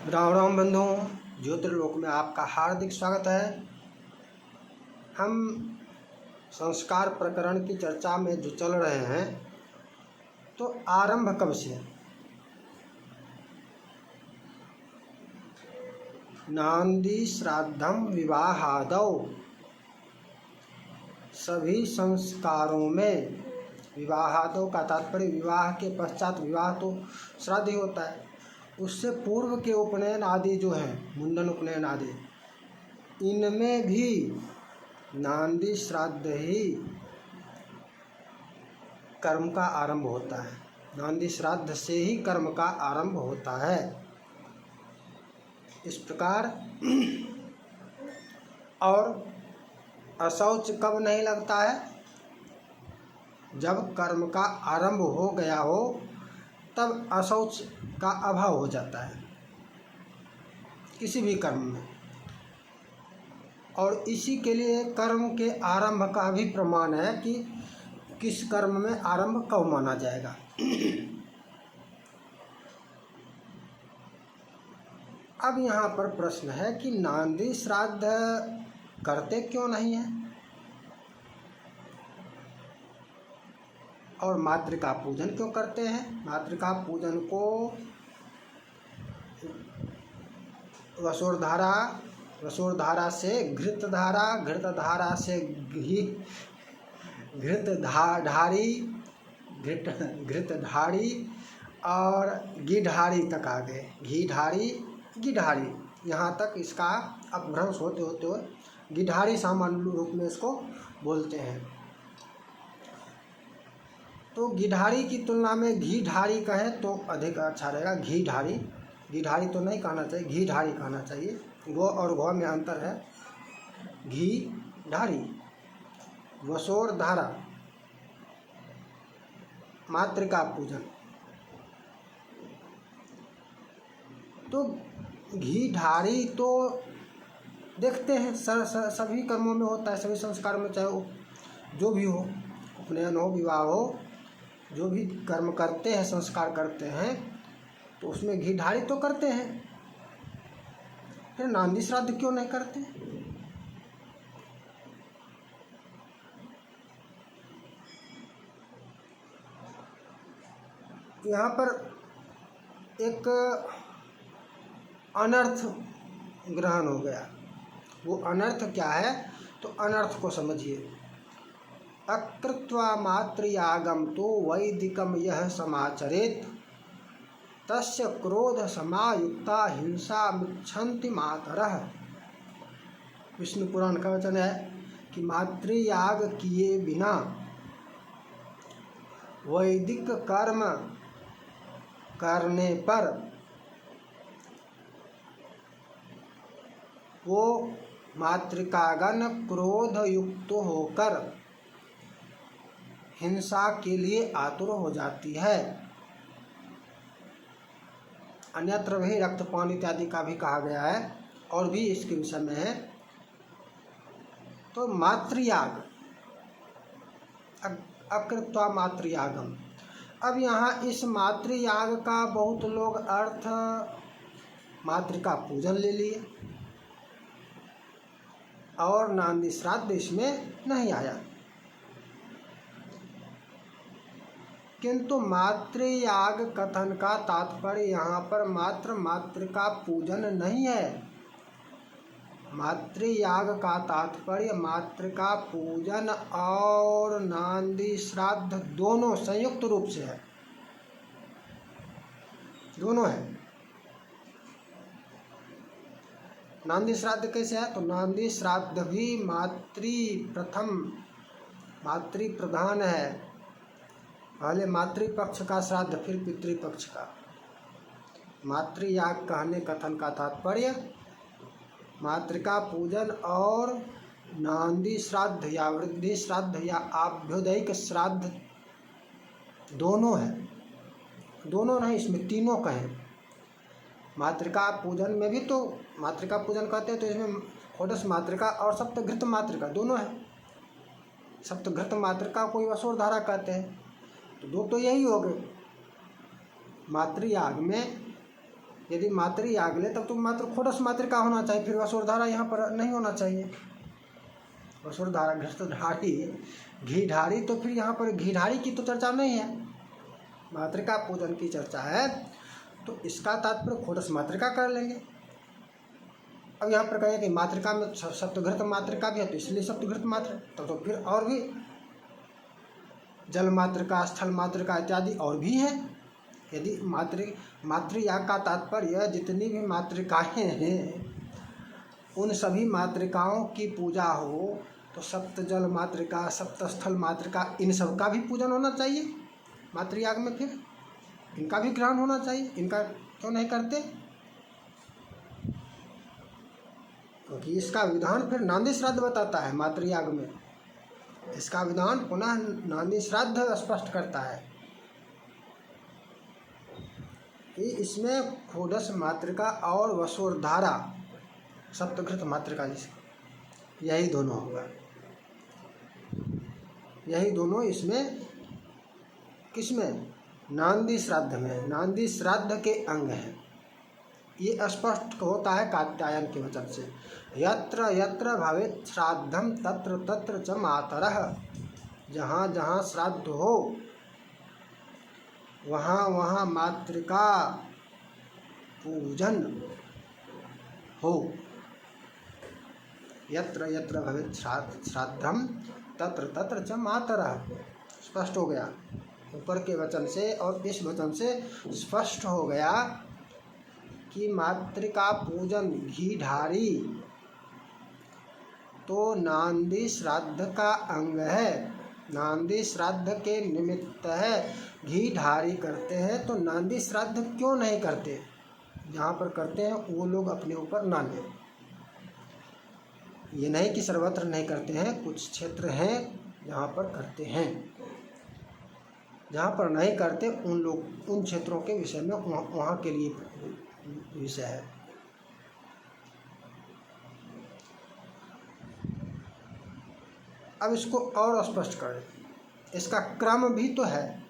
राम राम बंधुओं, ज्योतिर्लोक में आपका हार्दिक स्वागत है। हम संस्कार प्रकरण की चर्चा में जो चल रहे हैं, तो आरंभ कब से? नांदी श्राद्धम विवाहादौ, सभी संस्कारों में विवाहादौ का तात्पर्य विवाह के पश्चात, विवाह तो श्राद्ध ही होता है, उससे पूर्व के उपनयन आदि जो हैं, मुंडन उपनयन आदि, इनमें भी नांदी श्राद्ध ही कर्म का आरंभ होता है। नांदी श्राद्ध से ही कर्म का आरंभ होता है। इस प्रकार और अशौच कब नहीं लगता है? जब कर्म का आरंभ हो गया हो, तब अशौच का अभाव हो जाता है किसी भी कर्म में। और इसी के लिए कर्म के आरंभ का भी प्रमाण है कि किस कर्म में आरंभ कब माना जाएगा। अब यहाँ पर प्रश्न है कि नांदी श्राद्ध करते क्यों नहीं है और मातृका पूजन क्यों करते हैं? मातृका पूजन को वसुरधारा से घृतधारा, घृतधारा से घृतधारी और गिढ़ारी तक आ गए। घीढ़ारी, गिढ़ारी, यहाँ तक इसका अपभ्रंश होते हुए गिढ़ारी सामान्य रूप में इसको बोलते हैं। तो गिढ़ारी की तुलना में घीढ़ारी कहें तो अधिक अच्छा रहेगा। घीढ़ारी, गिढ़ारी तो नहीं कहना चाहिए, घीढ़ारी कहना चाहिए। गो और घो में अंतर है। घीढ़ारी, वसोरधारा, मातृका पूजन। तो घीढ़ारी तो देखते हैं सभी कर्मों में होता है, सभी संस्कार में, चाहे वो जो भी हो, उपनयन हो, विवाह हो, जो भी कर्म करते हैं, संस्कार करते हैं, तो उसमें घीढ़ारी तो करते हैं। फिर नांदी श्राद्ध क्यों नहीं करते? यहाँ पर एक अनर्थ ग्रहण हो गया। वो अनर्थ क्या है? तो अनर्थ को समझिए। अकृत्वा मातृयागम तो वैदिकम यह समाचरेत तस्य क्रोध समायुक्ता हिंसा मिच्छन्ति मातरः। विष्णु पुराण का वचन है कि मातृयाग किए बिना वैदिक कर्म करने पर वो मातृकागण क्रोध युक्त होकर हिंसा के लिए आतुर हो जाती है। अन्यत्र भी रक्तपान इत्यादि का भी कहा गया है, और भी इसके विषय में है। तो मातृयाग, अकृत्वा मातृयागम। अब यहाँ इस मातृयाग का बहुत लोग अर्थ मातृका पूजन ले लिए और नांदी श्राद्ध इसमें नहीं आया। किंतु मातृयाग कथन का तात्पर्य यहाँ पर मात्र मातृका पूजन नहीं है। मातृयाग का तात्पर्य मातृका पूजन और नांदी श्राद्ध दोनों संयुक्त रूप से है, दोनों है। नांदी श्राद्ध कैसे है? तो नांदी श्राद्ध भी मातृ प्रधान है। पहले मातृपक्ष का श्राद्ध, फिर पितृपक्ष का। मातृयाग कहने कथन का तात्पर्य मातृका पूजन और नांदी श्राद्ध या वृद्धि श्राद्ध या आभ्युदयिक श्राद्ध दोनों है। दोनों नहीं, इसमें तीनों कहें। मातृका पूजन में भी तो मातृका पूजन कहते हैं, तो इसमें षोडश मातृका और सप्तघृत मातृका दोनों है। सप्तघृत मातृका को वसुरधारा कहते हैं, तो दो तो यही हो गए। मातृयाग में यदि मातृयाग ले तब तो मात्र खोडस मातृका होना चाहिए, फिर वसुरधारा यहाँ पर नहीं होना चाहिए। वसुरधारा घृतधारी घीढारी, तो फिर यहाँ पर घीढारी की तो चर्चा नहीं है, मातृका पूजन की चर्चा है, तो इसका तात्पर्य खोडस मातृका कर लेंगे। अब यहाँ पर कहें कि मातृका में सप्तघृत मातृका भी है, तो इसलिए सप्तघृत मात्र, तो फिर और भी जल मातृका, स्थल मातृका इत्यादि और भी है। यदि मातृयाग का तात्पर्य जितनी भी मातृकाएँ हैं उन सभी मातृकाओं की पूजा हो, तो सप्त जल मातृका, सप्त स्थल मातृका, इन सब का भी पूजन होना चाहिए मातृयाग में, फिर इनका भी ग्रहण होना चाहिए। इनका क्यों नहीं करते? क्योंकि इसका विधान फिर नांदी श्राद्ध बताता है मातृयाग में, इसका विधान पुनः नांदी श्राद्ध स्पष्ट करता है कि इसमें खोडस मातृका और वसुरधारा सप्तघृत मातृका, जिसकी यही दोनों होगा, यही दोनों इसमें, किसमें? नांदी श्राद्ध में, नांदी श्राद्ध के अंग हैं। ये स्पष्ट होता है कात्यायन के वचन से, यत्र यत्र भवेत् श्राद्धम तत्र तत्र च मातरः, जहाँ जहाँ श्राद्ध हो वहाँ वहाँ मातृका पूजन हो। यत्र यत्र भवेत् श्राद्धम तत्र तत्र च मातरः, स्पष्ट हो गया ऊपर के वचन से, और इस वचन से स्पष्ट हो गया कि मातृका पूजन घीढारी तो नांदी श्राद्ध का अंग है, नांदी श्राद्ध के निमित्त है। घीढारी करते हैं तो नांदी श्राद्ध क्यों नहीं करते? जहाँ पर करते हैं वो लोग अपने ऊपर ना लें। ये नहीं कि सर्वत्र नहीं करते हैं, कुछ क्षेत्र हैं जहाँ पर करते हैं, जहाँ पर नहीं करते उन क्षेत्रों के विषय में वहाँ के लिए विषय है। अब इसको और स्पष्ट करें, इसका क्रम भी तो है।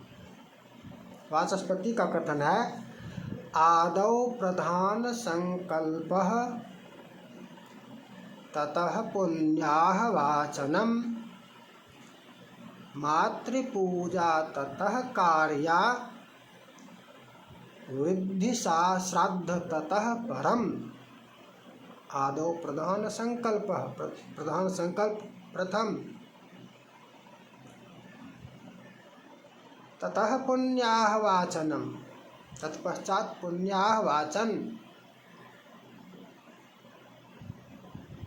वाचस्पति का कथन है, आदौ प्रधान संकल्पः ततः पुण्याह वाचनम, मातृपूजा ततः कार्या, वृद्धि श्राद्ध ततः परम। आदौ प्रधान संकल्प, प्रधान संकल्प प्रथम, ततः पुण्याह वाचनम, तत्पश्चात पुण्याह वाचन।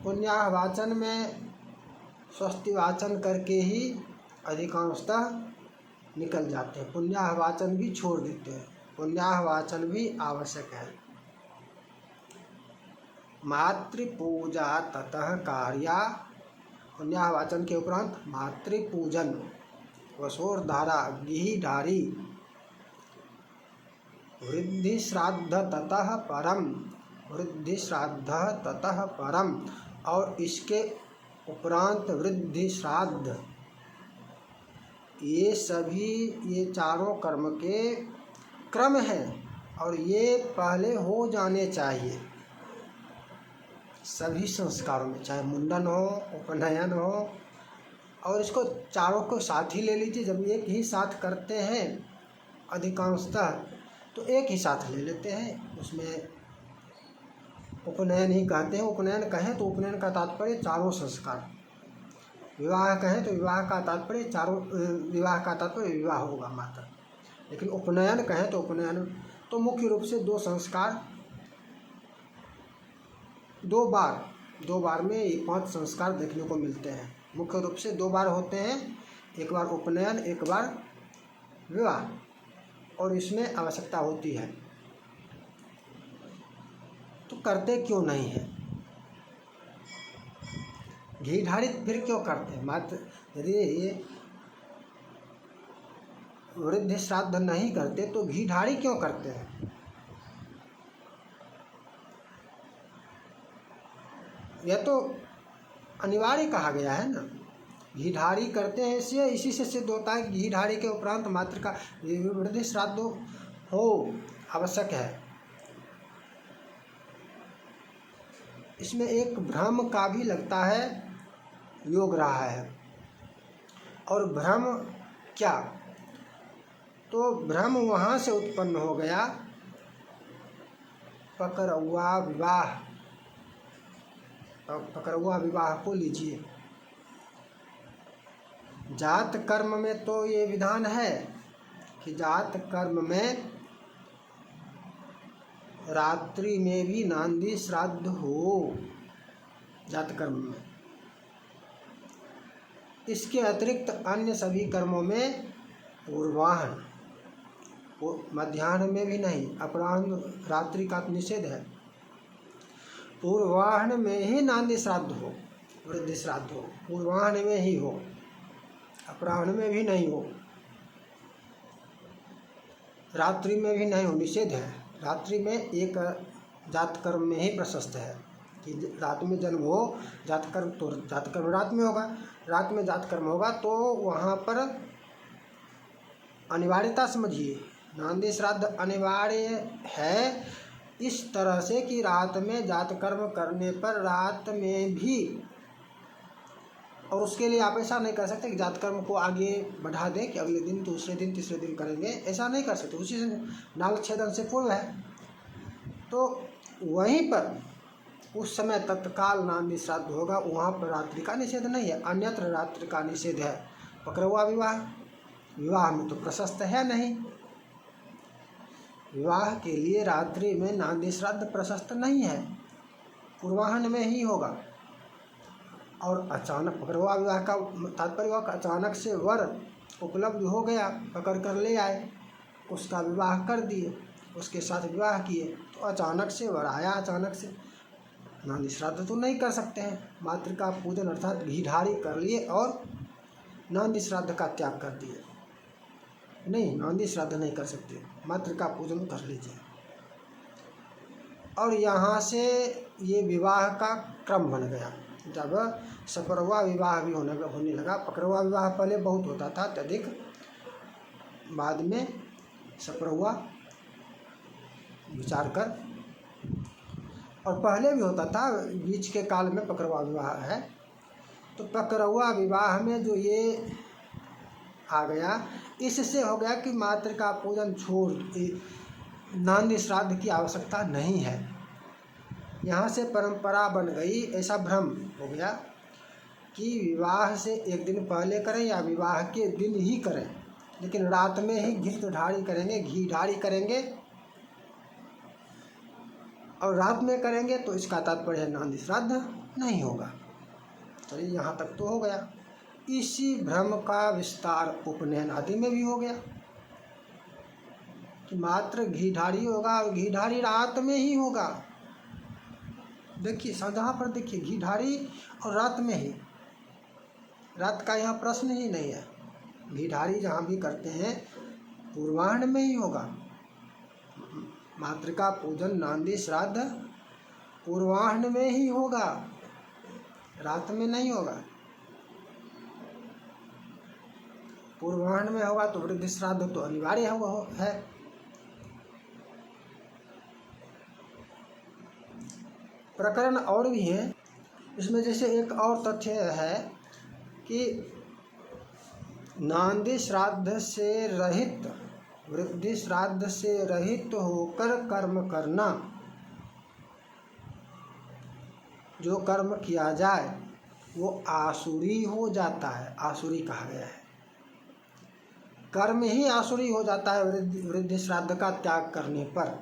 पुण्याह वाचन में स्वस्ति वाचन करके ही अधिकांशतः निकल जाते हैं, पुण्याह वाचन भी छोड़ देते हैं, पुण्याह वाचन भी आवश्यक है। मातृपूजा ततः कार्या, पुण्याह वाचन के उपरांत मातृपूजन, वसुरधारा घीढारी, वृद्धि श्राद्ध ततः परम, वृद्धि श्राद्ध ततः परम, और इसके उपरांत वृद्धि श्राद्ध, ये सभी ये चारों कर्म के क्रम हैं और ये पहले हो जाने चाहिए सभी संस्कारों में, चाहे मुंडन हो, उपनयन हो, और इसको चारों को साथ ही ले लीजिए। जब एक ही साथ करते हैं अधिकांशतः तो एक ही साथ ले लेते हैं, उसमें उपनयन ही कहते हैं। उपनयन कहें तो उपनयन का तात्पर्य चारों संस्कार, विवाह कहें तो विवाह का तात्पर्य चारों, विवाह का तात्पर्य विवाह होगा मात्र, लेकिन उपनयन कहें तो उपनयन तो मुख्य रूप से दो संस्कार, दो बार में ये 5 संस्कार देखने को मिलते हैं। मुख्य रूप से 2 बार होते हैं, एक बार उपनयन, एक बार विवाह, और इसमें आवश्यकता होती है। तो करते क्यों नहीं है? घीढारी फिर क्यों करते हैं? मात्र यदि वृद्धि श्राद्ध नहीं करते तो घीढारी क्यों करते हैं? यह तो अनिवार्य कहा गया है ना, घीढारी करते हैं, इसलिए इसी से सिद्ध होता है कि घीढारी के उपरांत मातृका वृद्धि श्राद्ध हो आवश्यक है। इसमें एक भ्रम का भी लगता है योग रहा है। और भ्रम क्या? तो भ्रम वहाँ से उत्पन्न हो गया पकड़ुआ विवाह। पकड़ुआ विवाह को लीजिए, जात कर्म में तो ये विधान है कि जात कर्म में रात्रि में भी नांदी श्राद्ध हो, जात कर्म में। इसके अतिरिक्त अन्य सभी कर्मों में पूर्वाह्न, मध्याह्न में भी नहीं, अपराह्न रात्रि का निषेध है। पूर्वाह्न में ही नांदी श्राद्ध हो, वृद्धि श्राद्ध हो, पूर्वाह्न में ही हो, अपराह्न में भी नहीं हो, रात्रि में भी नहीं हो, निषेध है। रात्रि में एक जात कर्म में ही प्रशस्त है कि रात में जन्म हो, जात कर्म, तो जात कर्म रात में होगा, रात में जात कर्म होगा तो वहाँ पर अनिवार्यता समझिए, नांदी श्राद्ध अनिवार्य है इस तरह से कि रात में जात कर्म करने पर रात में भी, और उसके लिए आप ऐसा नहीं कर सकते कि जात कर्म को आगे बढ़ा दें कि अगले दिन, दूसरे दिन, तीसरे दिन करेंगे, ऐसा नहीं कर सकते, उसी से नाल छेदन से पूर्व है। तो वहीं पर उस समय तत्काल नांदी श्राद्ध होगा, वहाँ पर रात्रि का निषेध नहीं है, अन्यत्र रात्रि का निषेध है। पकड़ुआ विवाह, विवाह में तो प्रशस्त है नहीं, विवाह के लिए रात्रि में नांदी श्राद्ध प्रशस्त नहीं है, पूर्वाह्न में ही होगा। और अचानक पकड़ुआ विवाह का तात्पर्य हुआ अचानक से वर उपलब्ध हो गया, पकड़ कर ले आए, उसका विवाह कर दिए, उसके साथ विवाह किए, तो अचानक से वर आया, अचानक से नांदी श्राद्ध तो नहीं कर सकते हैं। मातृका पूजन अर्थात घीढारी कर लिए और नांदी श्राद्ध का त्याग कर दिए, नहीं, नांदी श्राद्ध नहीं कर सकते, मातृका पूजन कर लीजिए। और यहाँ से ये विवाह का क्रम बन गया। जब सपरवा विवाह भी होने लगा, पकड़ुआ विवाह पहले बहुत होता था अत्यधिक, बाद में सपरवा विचार कर, और पहले भी होता था, बीच के काल में पकड़ुआ विवाह है। तो पकड़ुआ विवाह में जो ये आ गया, इससे हो गया कि मातृका पूजन छोड़ नांदी श्राद्ध की आवश्यकता नहीं है। यहाँ से परंपरा बन गई, ऐसा भ्रम हो गया कि विवाह से एक दिन पहले करें या विवाह के दिन ही करें, लेकिन रात में ही घृतढारी करेंगे, घीढारी करेंगे और रात में करेंगे, तो इसका तात्पर्य है नांदी श्राद्ध नहीं होगा। चलिए, यहाँ तक तो हो गया। इसी भ्रम का विस्तार उपनयन आदि में भी हो गया कि मात्र घीढारी होगा और घीढारी रात में ही होगा। देखिए, जहाँ पर देखिए घीढारी और रात में ही, रात का यहाँ प्रश्न ही नहीं है। घीढारी जहाँ भी करते हैं पूर्वाह्न में ही होगा। मातृका पूजन नांदी श्राद्ध पूर्वाह्न में ही होगा, रात में नहीं होगा। पूर्वाह्न में होगा तो वृद्धि श्राद्ध तो अनिवार्य है। प्रकरण और भी हैं इसमें, जैसे एक और तथ्य है कि नांदी श्राद्ध से रहित, वृद्धि श्राद्ध से रहित होकर कर्म करना, जो कर्म किया जाए वो आसुरी हो जाता है, आसुरी कहा गया है। कर्म ही आसुरी हो जाता है वृद्धि श्राद्ध का त्याग करने पर।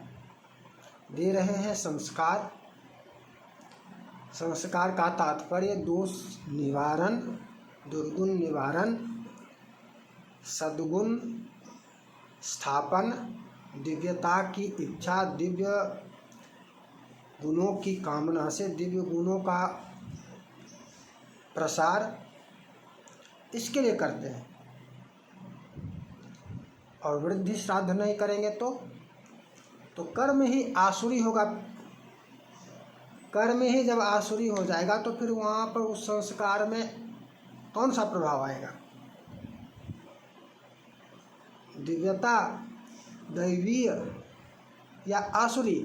दे रहे हैं संस्कार। संस्कार का तात्पर्य दोष निवारण, दुर्गुण निवारण, सद्गुण स्थापन, दिव्यता की इच्छा, दिव्य गुणों की कामना से दिव्य गुणों का प्रसार, इसके लिए करते हैं। और वृद्धि श्राद्ध नहीं करेंगे तो कर्म ही आसुरी होगा। कर्म ही जब आसुरी हो जाएगा तो फिर वहाँ पर उस संस्कार में कौन सा प्रभाव आएगा? दिव्यता, दैवीय या आसुरी?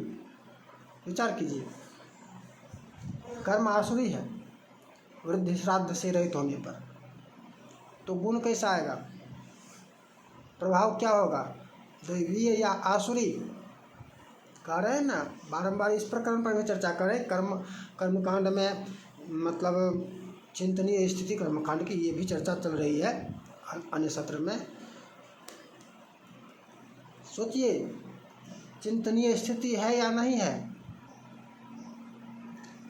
विचार कीजिए। कर्म आसुरी है वृद्धि श्राद्ध से रहित होने पर। तो गुण कैसा आएगा, प्रभाव क्या होगा, दैवीय या आसुरी। कह रहे हैं ना, बारंबार इस प्रकरण पर भी चर्चा करें। कर्मकांड में मतलब चिंतनीय स्थिति कर्मकांड की ये भी चर्चा चल रही है अन्य सत्र में। सोचिए, चिंतनीय स्थिति है या नहीं है।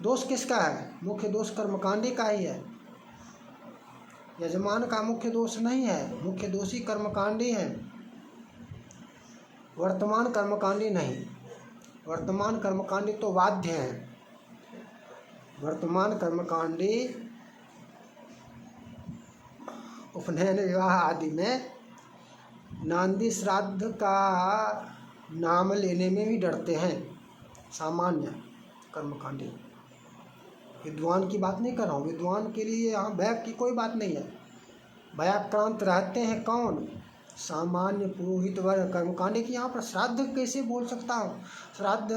दोष किसका है, मुख्य दोष कर्मकांडी का ही है, यजमान का मुख्य दोष नहीं है। मुख्य दोषी कर्मकांडी है, वर्तमान कर्मकांडी नहीं। वर्तमान कर्मकांडी तो बाध्य है। वर्तमान कर्मकांडी उपनयन विवाह आदि में नांदी श्राद्ध का नाम लेने में भी डरते हैं। सामान्य कर्मकांडी, विद्वान की बात नहीं कर रहा हूँ। विद्वान के लिए यहाँ भय की कोई बात नहीं है। भयाक्रांत रहते हैं कौन, सामान्य पुरोहित वर्ग। कर्मकांडी की यहाँ पर श्राद्ध कैसे बोल सकता हूँ, श्राद्ध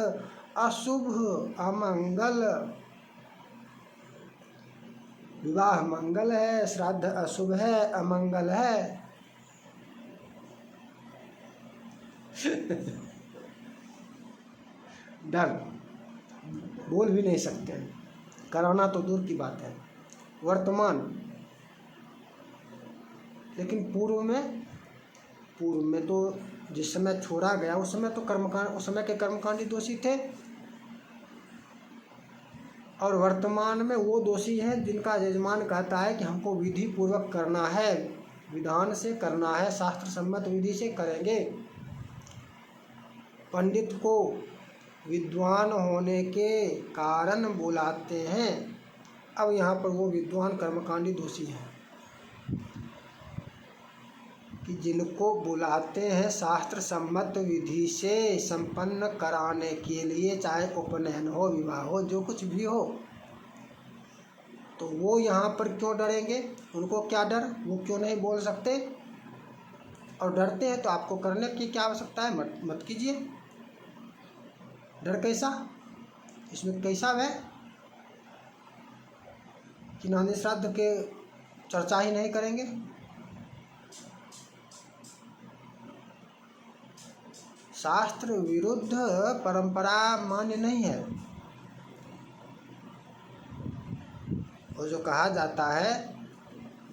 अशुभ अमंगल, विवाह मंगल है, श्राद्ध अशुभ है अमंगल है। डर, बोल भी नहीं सकते हैं, कराना तो दूर की बात है। वर्तमान, लेकिन पूर्व में तो जिस समय छोड़ा गया उस समय तो उस समय के कर्मकांडी दोषी थे, और वर्तमान में वो दोषी हैं जिनका यजमान कहता है कि हमको विधि पूर्वक करना है, विधान से करना है, शास्त्र सम्मत विधि से करेंगे। पंडित को विद्वान होने के कारण बुलाते हैं। अब यहाँ पर वो विद्वान कर्मकांडी दोषी हैं कि जिनको बुलाते हैं शास्त्र सम्मत विधि से संपन्न कराने के लिए, चाहे उपनयन हो, विवाह हो, जो कुछ भी हो, तो वो यहाँ पर क्यों डरेंगे, उनको क्या डर, वो क्यों नहीं बोल सकते। और डरते हैं तो आपको करने की क्या आवश्यकता है, मत कीजिए। डर कैसा, इसमें कैसा है कि नांदी श्राद्ध के चर्चा ही नहीं करेंगे। शास्त्र विरुद्ध परंपरा मान्य नहीं है। वो जो कहा जाता है,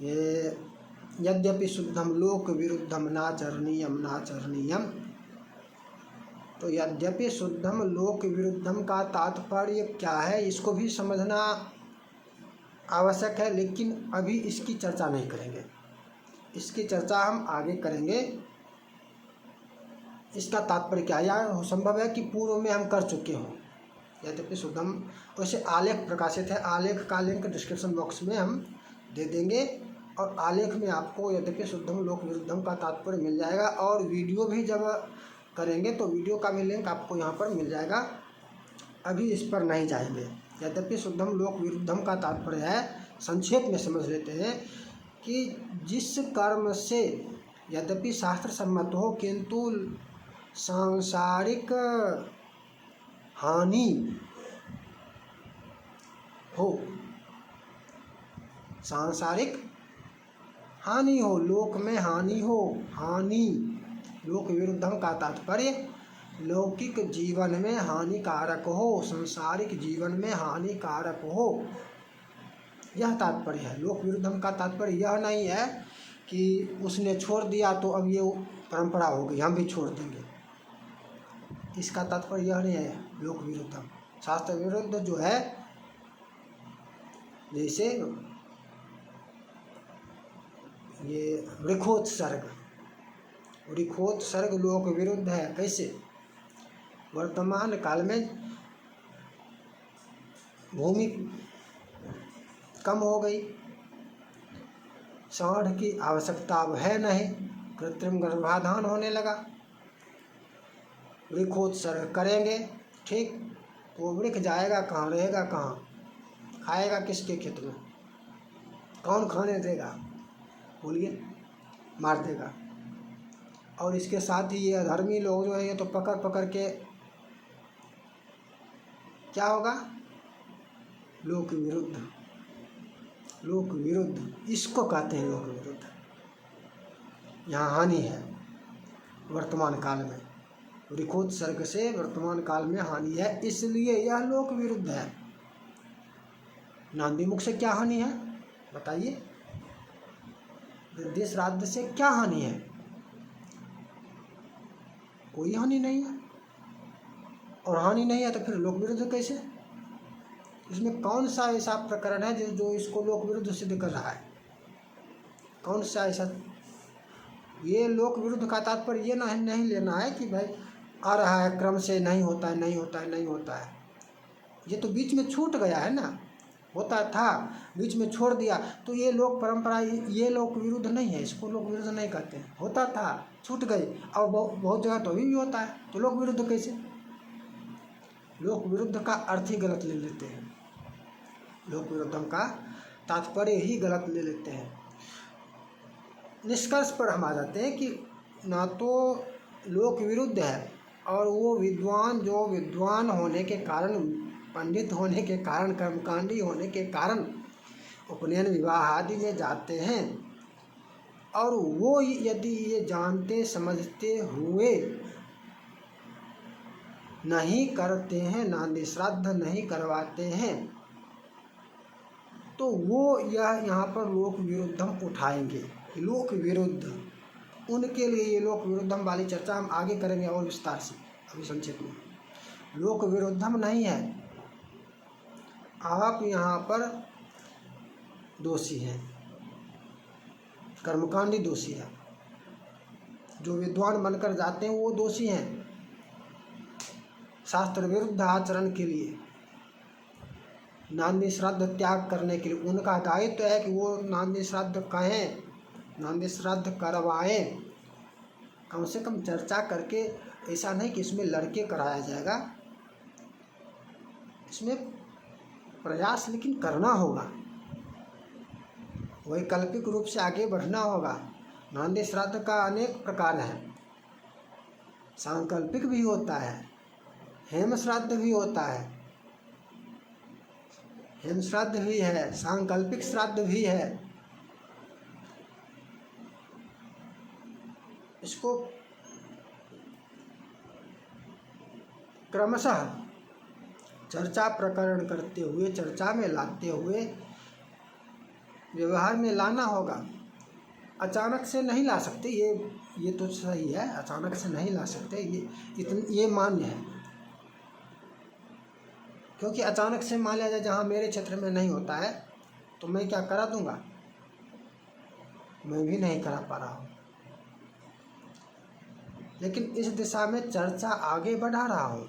ये यद्यपि शुद्धम लोक विरुद्धम नाचरणीयम, तो यद्यपि शुद्धम लोक विरुद्धम का तात्पर्य क्या है, इसको भी समझना आवश्यक है, लेकिन अभी इसकी चर्चा नहीं करेंगे। इसकी चर्चा हम आगे करेंगे। इसका तात्पर्य क्या है, या संभव है कि पूर्व में हम कर चुके हों। यद्यपि शुद्धम, वैसे आलेख प्रकाशित है, आलेख का लिंक डिस्क्रिप्शन बॉक्स में हम दे देंगे, और आलेख में आपको यद्यपि शुद्धम लोक विरुद्धम का तात्पर्य मिल जाएगा। और वीडियो भी जब करेंगे तो वीडियो का भी लिंक आपको यहाँ पर मिल जाएगा। अभी इस पर नहीं जाएंगे। यद्यपि शुद्धम लोक विरुद्धम का तात्पर्य है, संक्षेप में समझ लेते हैं कि जिस कर्म से यद्यपि शास्त्र सम्मत हो किंतु सांसारिक हानि हो, सांसारिक हानि हो, लोक में हानि हो, हानि, लोक विरुद्धम का तात्पर्य लौकिक जीवन में हानिकारक हो, सांसारिक जीवन में हानिकारक हो, यह तात्पर्य है। लोक विरुद्धम का तात्पर्य यह नहीं है कि उसने छोड़ दिया तो अब ये परंपरा हो गई, हम भी छोड़ देंगे। इसका तात्पर्य यह नहीं है लोक विरुद्धम। शास्त्र विरुद्ध जो है, जैसे ये वृक्षोत्सर्ग लोक विरुद्ध है। कैसे, वर्तमान काल में भूमि कम हो गई, सांड की आवश्यकता अब है नहीं, कृत्रिम गर्भाधान होने लगा, वृक्षोत्सर्ग करेंगे, ठीक, वो वृक्ष जाएगा कहाँ, रहेगा कहाँ, खाएगा किसके खेत में, कौन खाने देगा, बोलिए, मार देगा। और इसके साथ ही ये अधर्मी लोग जो है, ये तो पकड़ के क्या होगा, लोक विरुद्ध, लोक विरुद्ध इसको कहते हैं लोक विरुद्ध। यहाँ हानि है वर्तमान काल में, वृकोत्सर्ग से वर्तमान काल में हानि है, इसलिए यह लोक विरुद्ध है। नांदी मुख से क्या हानि है बताइए? वृद्धि श्राद्ध से क्या हानि है? कोई हानि नहीं है। और हानि नहीं है तो फिर लोक विरुद्ध कैसे? इसमें कौन सा ऐसा प्रकरण है जो इसको लोक विरुद्ध सिद्ध कर रहा है? कौन सा ऐसा? ये लोक विरुद्ध का तात्पर्य ये नहीं लेना है कि भाई आ रहा है क्रम से, नहीं होता है, नहीं होता है, नहीं होता है। ये तो बीच में छूट गया है ना, होता था बीच में छोड़ दिया, तो ये लोक परंपरा, ये लोक विरुद्ध नहीं है, इसको लोक विरुद्ध नहीं कहते हैं। होता था, छूट गई, और बहुत जगह तो अभी भी होता है, तो लोक विरुद्ध कैसे? लोक विरुद्ध का अर्थ ही गलत ले लेते हैं, लोक विरुद्धम का तात्पर्य ही गलत ले लेते हैं। निष्कर्ष पर हम आ जाते हैं कि ना तो लोक विरुद्ध है, और वो विद्वान जो विद्वान होने के कारण, पंडित होने के कारण, कर्मकांडी होने के कारण उपनयन विवाह आदि में जाते हैं, और वो यदि ये जानते समझते हुए नहीं करते हैं, नांदी श्राद्ध नहीं करवाते हैं, तो वो यहाँ पर लोक विरुद्धम उठाएंगे। लोक विरुद्ध, उनके लिए ये लोक विरुद्धम वाली चर्चा हम आगे करेंगे और विस्तार से, अभी संक्षेप में। लोक विरुद्धम नहीं है, आप यहाँ पर दोषी हैं, कर्मकांडी दोषी है। जो विद्वान बनकर जाते हैं वो दोषी हैं शास्त्र विरुद्ध आचरण के लिए, नांदी श्राद्ध त्याग करने के लिए। उनका दायित्व है कि वो नांदी श्राद्ध कहें, नांदी श्राद्ध करवाएं, कम से कम चर्चा करके। ऐसा नहीं कि इसमें लड़के कराया जाएगा, इसमें प्रयास लेकिन करना होगा, वैकल्पिक रूप से आगे बढ़ना होगा। नांदी श्राद्ध का अनेक प्रकार हैं, सांकल्पिक भी होता है, हेम श्राद्ध भी होता है, हेम श्राद्ध भी है, सांकल्पिक श्राद्ध भी है। इसको क्रमशः चर्चा प्रकरण करते हुए, चर्चा में लाते हुए व्यवहार में लाना होगा। अचानक से नहीं ला सकते, ये तो सही है, अचानक से नहीं ला सकते, ये मान्य है। क्योंकि अचानक से मान लिया जाए जहाँ मेरे क्षेत्र में नहीं होता है तो मैं क्या करा दूंगा? मैं भी नहीं करा पा रहा हूँ, लेकिन इस दिशा में चर्चा आगे बढ़ा रहा हूँ,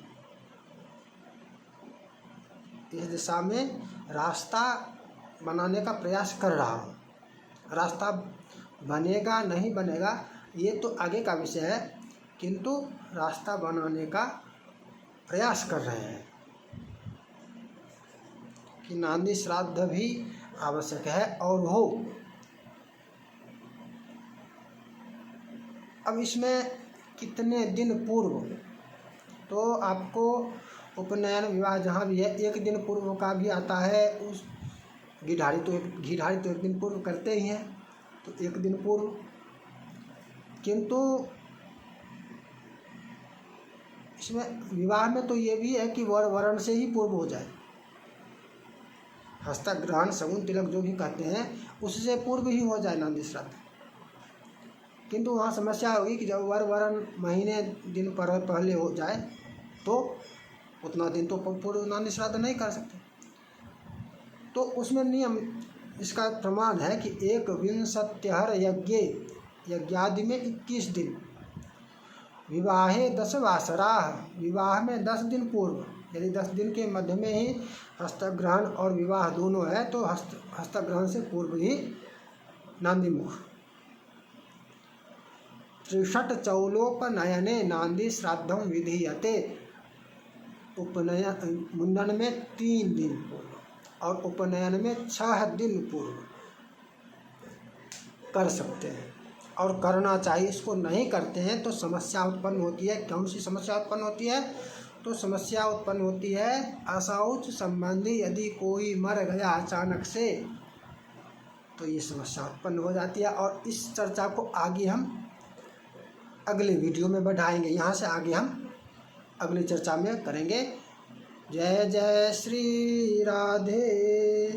इस दिशा में रास्ता बनाने का प्रयास कर रहा हूँ। रास्ता बनेगा नहीं बनेगा ये तो आगे का विषय है, किंतु रास्ता बनाने का प्रयास कर रहे हैं कि नांदी श्राद्ध भी आवश्यक है और हो। अब इसमें कितने दिन पूर्व, तो आपको उपनयन विवाह जहाँ भी है 1 दिन पूर्व का भी आता है। उस घीढ़ारी तो 1 दिन पूर्व करते ही हैं, तो 1 दिन पूर्व। किंतु इसमें विवाह में तो ये भी है कि वर वरण से ही पूर्व हो जाए, हस्तग्रहण शगुन तिलक जो भी कहते हैं उससे पूर्व ही हो जाए नांदी श्राद्ध। किंतु वहाँ समस्या होगी कि जब वर वरण महीने दिन पर पहले हो जाए तो उतना दिन तो पूर्व नांदी श्राद्ध नहीं कर सकते। तो उसमें नियम, इसका प्रमाण है कि 1 यज्ञादि में 21 दिन, विवाहे 10 वासरा, विवाह में 10 दिन पूर्व, यदि 10 दिन के मध्य में ही हस्तग्रहण और विवाह दोनों है तो हस्तग्रहण से पूर्व ही नांदी मुख। 63 चौलोपनयने नांदी श्राद्धम विधीयते, उपनयन मुंडन में 3 दिन पूर्व और उपनयन में 6 दिन पूर्व कर सकते हैं और करना चाहिए। इसको नहीं करते हैं तो समस्या उत्पन्न होती है। कौन सी समस्या उत्पन्न होती है? तो समस्या उत्पन्न होती है। अशौच संबंधी यदि कोई मर गया अचानक से तो ये समस्या उत्पन्न हो जाती है। और इस चर्चा को आगे हम अगले वीडियो में बढ़ाएंगे। यहाँ से आगे हम अगली चर्चा में करेंगे। जय जय श्री राधे।